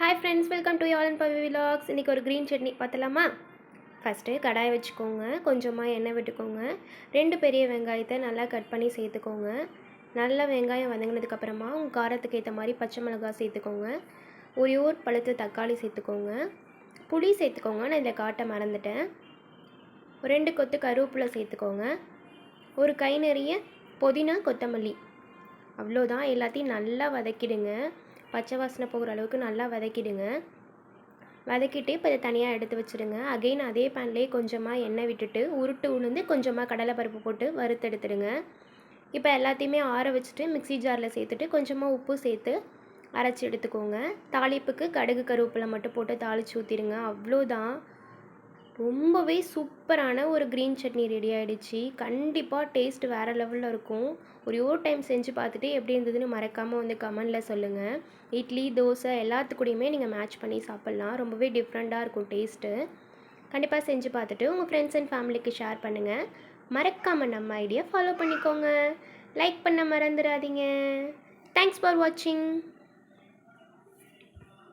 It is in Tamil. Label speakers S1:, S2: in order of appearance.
S1: Hi friends, welcome to all and Pavi vlogs. இன்றைக்கி ஒரு க்ரீன் சட்னி பார்த்தலாமா? ஃபஸ்ட்டு கடாய் வச்சுக்கோங்க, கொஞ்சமாக எண்ணெய் விட்டுக்கோங்க. 2 பெரிய வெங்காயத்தை நல்லா கட் பண்ணி சேர்த்துக்கோங்க. நல்லா வெங்காயம் வதங்கினதுக்கப்புறமா உங்கள் காரத்துக்கு ஏற்ற மாதிரி பச்சை மிளகாய் சேர்த்துக்கோங்க. ஒரே ஒரு பழுத்த தக்காளி சேர்த்துக்கோங்க. புளி சேர்த்துக்கோங்க, நான் இதில் காட்ட மறந்துட்டேன். 2 கொத்து கருவேப்பிலை சேர்த்துக்கோங்க. ஒரு கை நிறைய புதினா கொத்தமல்லி. அவ்வளோதான். எல்லாத்தையும் நல்லா வதக்கிடுங்க. பச்சை வாசனை போகிற அளவுக்கு நல்லா வதக்கிடுங்க. வதக்கிட்டு இப்போ இதை தனியாக எடுத்து வச்சுடுங்க. அகெயின் அதே பேன்லேயே கொஞ்சமாக எண்ணெய் விட்டுட்டு உருட்டு உளுந்து கொஞ்சமாக கடலைப்பருப்பு போட்டு வறுத்தெடுத்துடுங்க. இப்போ எல்லாத்தையுமே ஆற வச்சுட்டு மிக்ஸி ஜாரில் சேர்த்துட்டு கொஞ்சமாக உப்பு சேர்த்து அரைச்சி எடுத்துக்கோங்க. தாளிப்புக்கு கடுகு கருவேப்பிலை மட்டும் போட்டு தாளித்து ஊற்றிடுங்க. அவ்வளோதான். ரொம்பவே சூப்பரான ஒரு க்ரீன் சட்னி ரெடி ஆகிடுச்சு. கண்டிப்பாக டேஸ்ட் வேறு லெவலில் இருக்கும். ஒரே ஒரு டைம் செஞ்சு பார்த்துட்டு எப்படி இருந்ததுன்னு மறக்காமல் வந்து கமெண்டில் சொல்லுங்கள். இட்லி, தோசை எல்லாத்துக்கூடையுமே நீங்கள் மேட்ச் பண்ணி சாப்பிட்லாம். ரொம்பவே டிஃப்ரெண்ட்டாக இருக்கும் டேஸ்ட்டு. கண்டிப்பாக செஞ்சு பார்த்துட்டு உங்கள் ஃப்ரெண்ட்ஸ் அண்ட் ஃபேமிலிக்கு ஷேர் பண்ணுங்கள். மறக்காமல் நம்ம ஐடியா ஃபாலோ பண்ணிக்கோங்க. லைக் பண்ண மறந்துடாதீங்க. தேங்க்ஸ் ஃபார் வாட்சிங்.